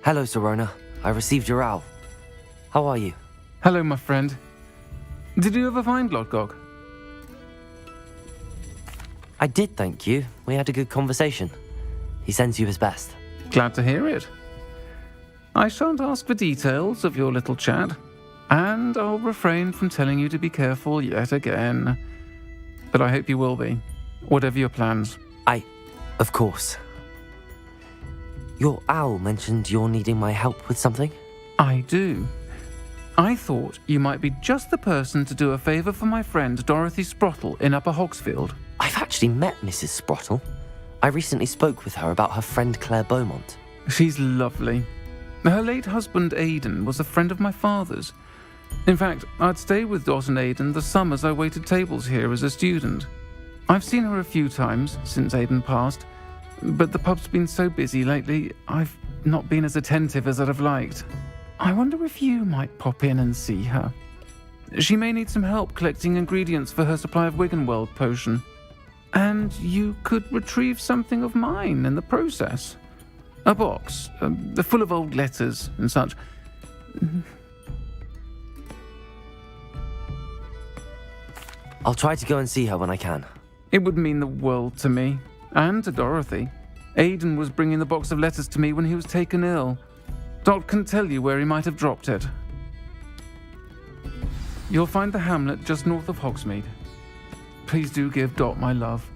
Hello, Sirona. I received your owl. How are you? Hello, my friend. Did you ever find Lodgok? I did, thank you. We had a good conversation. He sends you his best. Glad to hear it. I shan't ask for details of your little chat, and I'll refrain from telling you to be careful yet again. But I hope you will be, whatever your plans. Of course. Your owl mentioned you're needing my help with something? I do. I thought you might be just the person to do a favour for my friend Dorothy Sprottle in Upper Hogsfield. I've actually met Mrs. Sprottle. I recently spoke with her about her friend Claire Beaumont. She's lovely. Her late husband Aidan was a friend of my father's. In fact, I'd stayed with Dot and Aidan the summers I waited tables here as a student. I've seen her a few times since Aidan passed, but the pub's been so busy lately, I've not been as attentive as I'd have liked. I wonder if you might pop in and see her. She may need some help collecting ingredients for her supply of Wiggenweld potion. And you could retrieve something of mine in the process. A box, full of old letters and such. I'll try to go and see her when I can. It would mean the world to me, and to Dorothy. Aidan was bringing the box of letters to me when he was taken ill. Dot can tell you where he might have dropped it. You'll find the hamlet just north of Hogsmeade. Please do give Dot my love.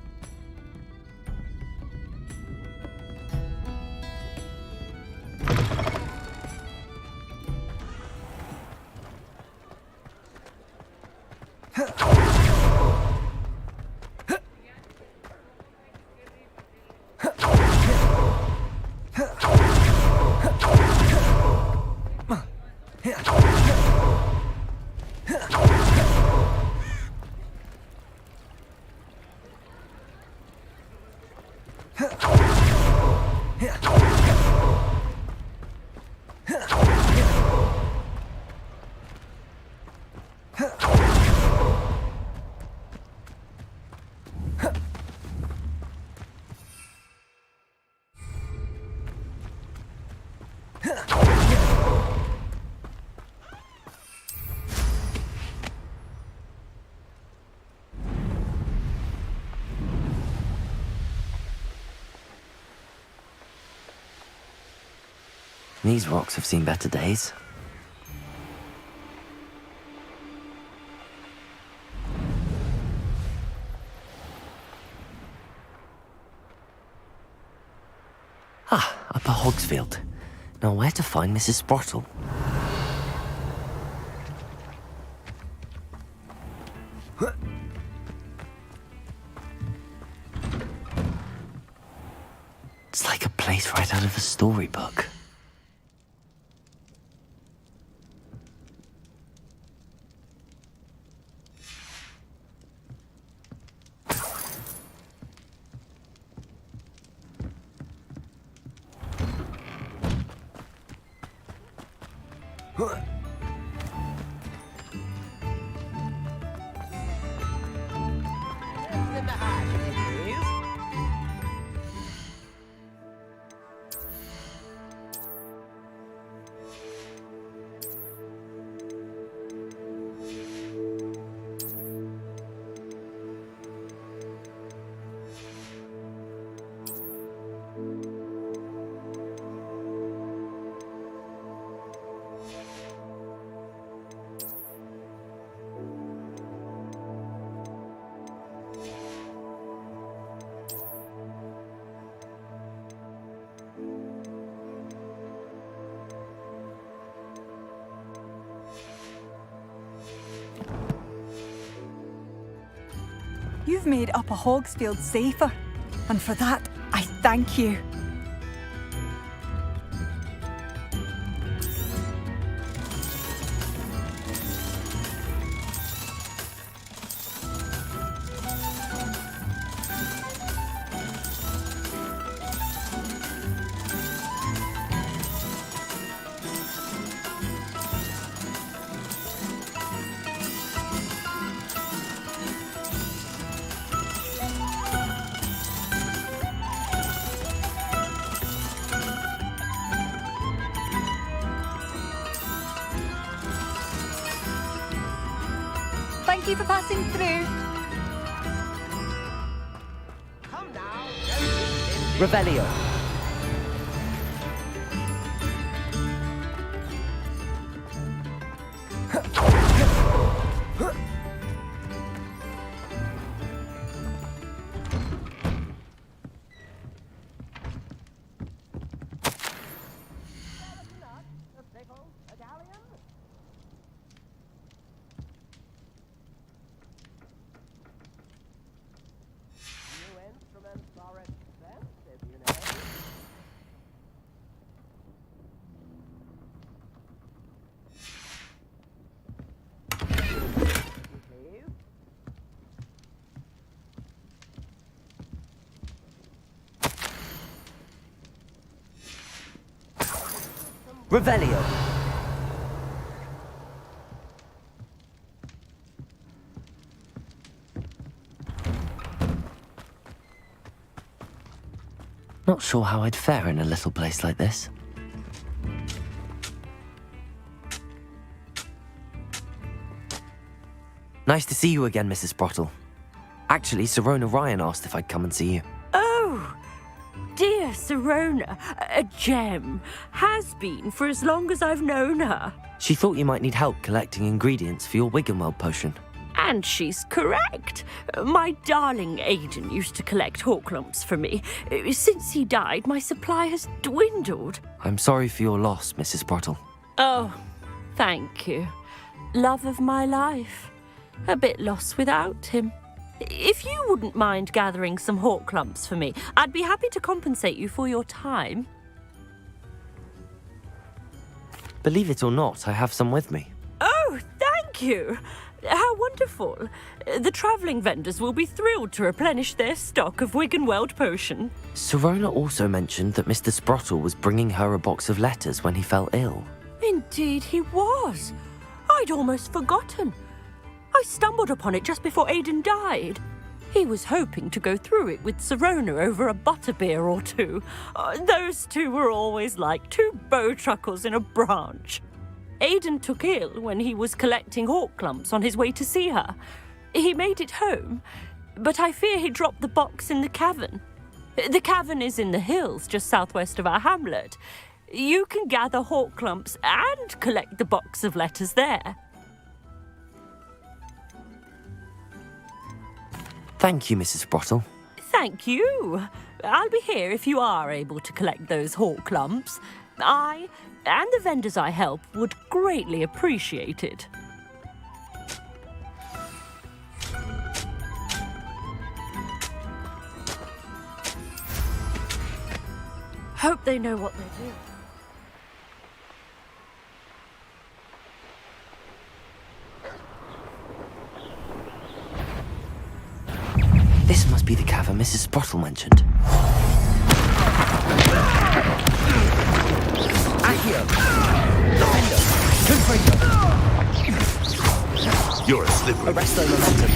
These rocks have seen better days. Upper Hogsfield. Now where to find Mrs. Sprottle? It's like a place right out of a storybook. You've made Upper Hogsfield safer, and for that, I thank you. you for passing through. Revelio. Revelio. Not sure how I'd fare in a little place like this. Nice to see you again, Mrs. Sprottle. Actually, Sirona Ryan asked if I'd come and see you. Oh, dear Sirona, a gem. Has been for as long as I've known her. She thought you might need help collecting ingredients for your Wiggenweld potion. And she's correct. My darling Aidan used to collect hawk lumps for me. Since he died, my supply has dwindled. I'm sorry for your loss, Mrs. Sprottle. Oh, thank you. Love of my life. A bit lost without him. If you wouldn't mind gathering some hawk lumps for me, I'd be happy to compensate you for your time. Believe it or not, I have some with me. Oh, thank you. How wonderful. The travelling vendors will be thrilled to replenish their stock of Wiggenweld potion. Sirona also mentioned that Mr. Sprottle was bringing her a box of letters when he fell ill. Indeed he was. I'd almost forgotten. I stumbled upon it just before Aidan died. He was hoping to go through it with Sirona over a butterbeer or two. Those two were always like two bowtruckles in a branch. Aidan took ill when he was collecting hawk lumps on his way to see her. He made it home, but I fear he dropped the box in the cavern. The cavern is in the hills just southwest of our hamlet. You can gather hawk lumps and collect the box of letters there. Thank you, Mrs. Sprottle. Thank you. I'll be here if you are able to collect those hawk lumps. I and the vendors I help would greatly appreciate it. Hope they know what they're doing. This must be the cavern Mrs. Sprottle mentioned. Accio! Defender! Confringo! You're a slippery. Arresto momentum.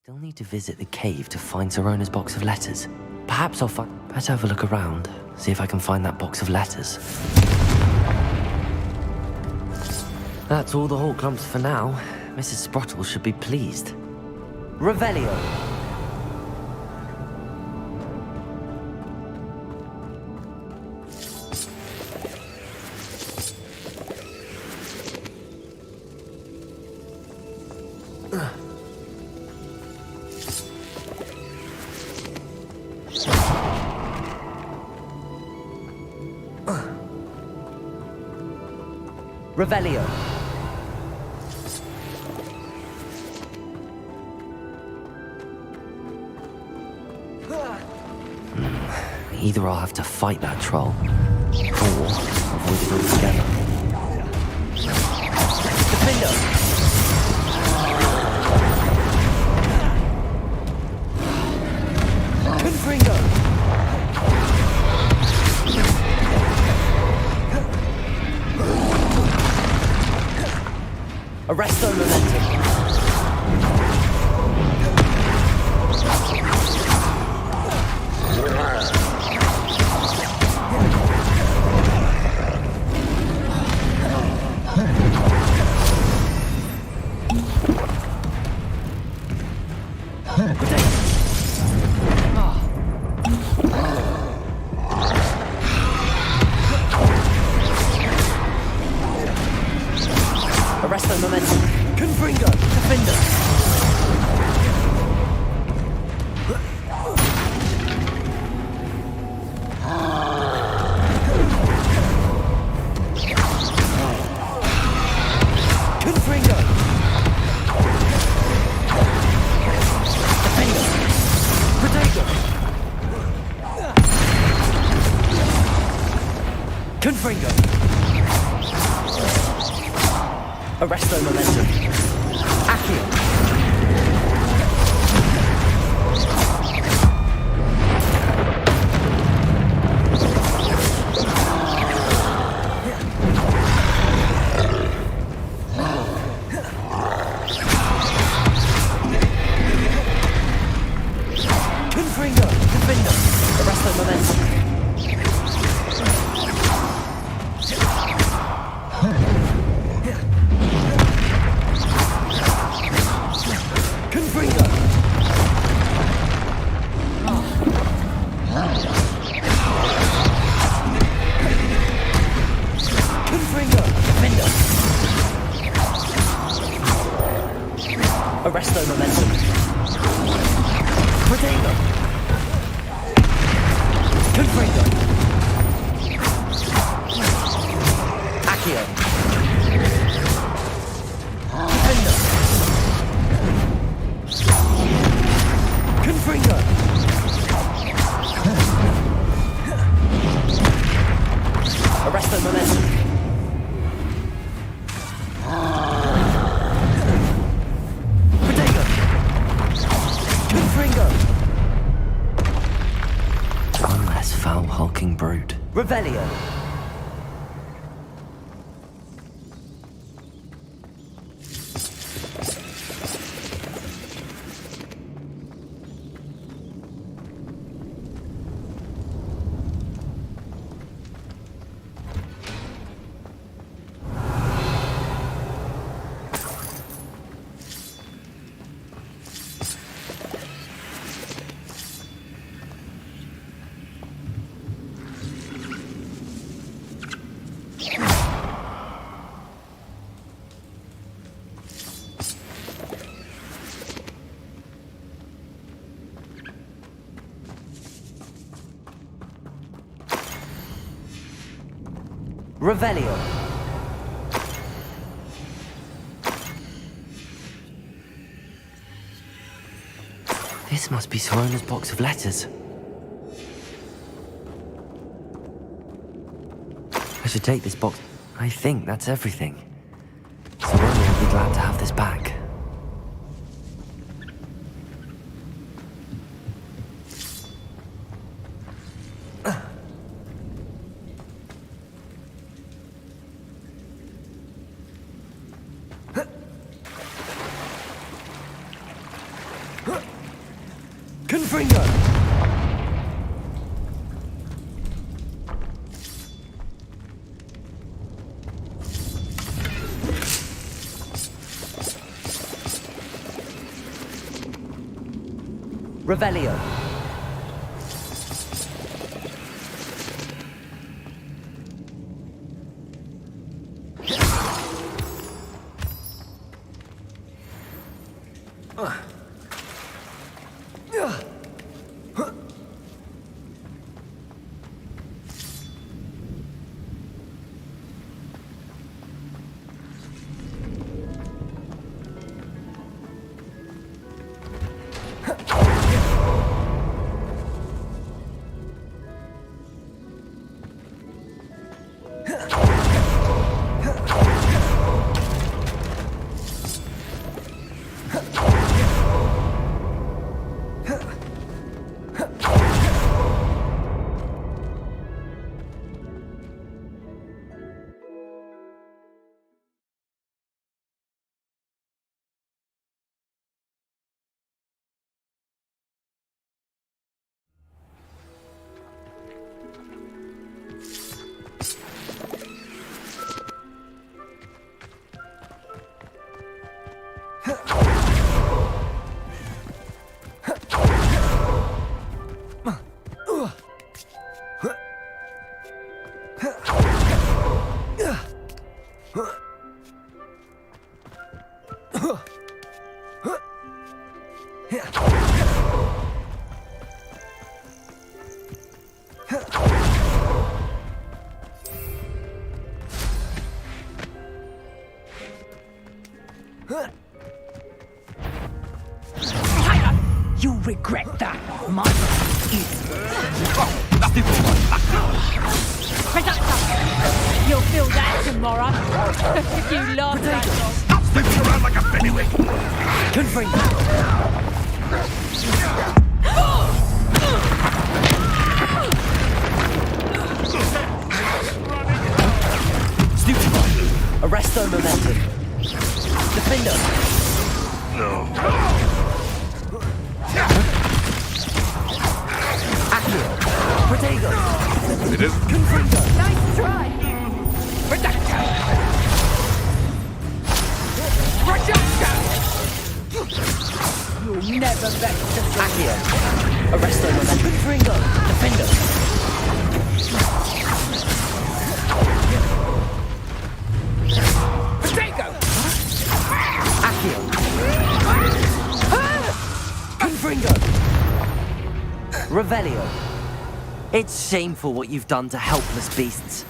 Still need to visit the cave to find Sirona's box of letters. Perhaps I'll find... Better have a look around, see if I can find that box of letters. That's all the hawk lumps for now. Mrs. Sprottle should be pleased. Revelio! Revelio. Either I'll have to fight that troll, or avoid it altogether. Defender! Confringo! Arresto momentum. Arresto momentum. Confringo. Defender. Confringo. Defender. Protego. Confringo. Arresto momentum. Accio. Confringo. Defender. Arresto momentum. Confringo. Confringo. Defender. Arresto momentum. Protego. Confringo. Accio. Defender. Confringo. Arresto momentum. Protego. Confringo. One less foul hulking brute. Revelio. Revelio. This must be Sorona's box of letters. I should take this box. I think that's everything. Sorona will be glad to have this back. Confringo. Revelio. You'll regret that, my You'll feel that tomorrow. You love that dog. Slipping around like a fennywick. Confringo! Stupefy! Arresto momentum. Defender! Accio! Protego! It is. Confringo! Nice try. You'll never vex the Accio! Arresto momentum. Confringo! Defender! Protego! Accio! Confringo! Revelio! It's shameful what you've done to helpless beasts.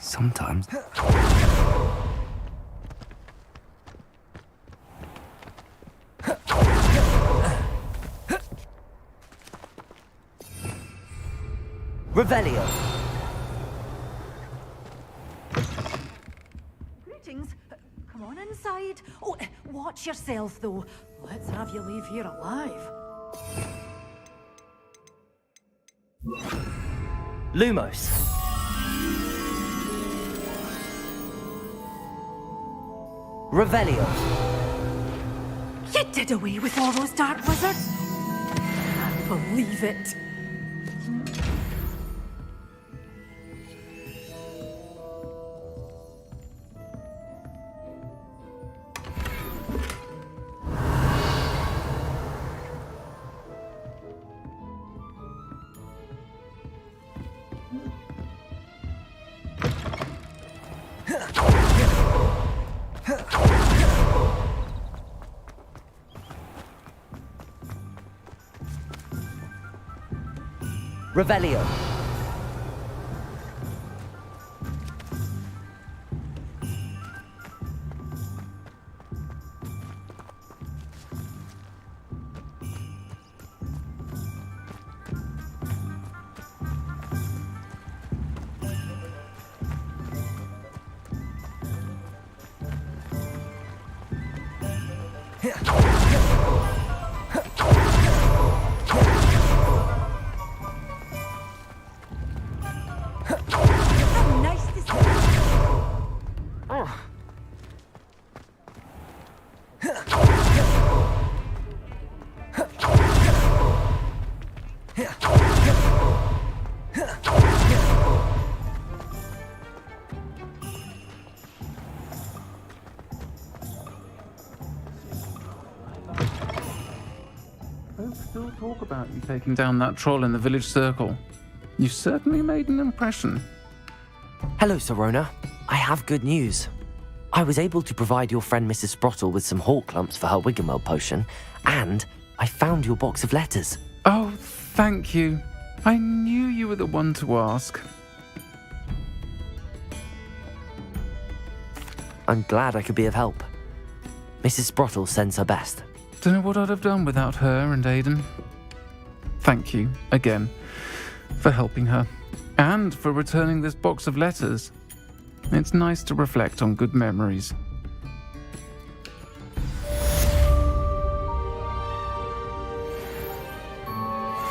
Sometimes. Revelio. Greetings. Come on inside. Oh, watch yourself, though. Let's have you leave here alive. Lumos. Revelio. You did away with all those dark wizards? Can't believe it. Revelio. Nice to see. Folks still talk about you taking down that troll in the village circle. You certainly made an impression. Hello, Sirona. I have good news. I was able to provide your friend Mrs. Sprottle with some hawk lumps for her Wiggenweld potion, and I found your box of letters. Oh, thank you. I knew you were the one to ask. I'm glad I could be of help. Mrs. Sprottle sends her best. Don't know what I'd have done without her and Aidan. Thank you, again, for helping her, and for returning this box of letters. It's nice to reflect on good memories.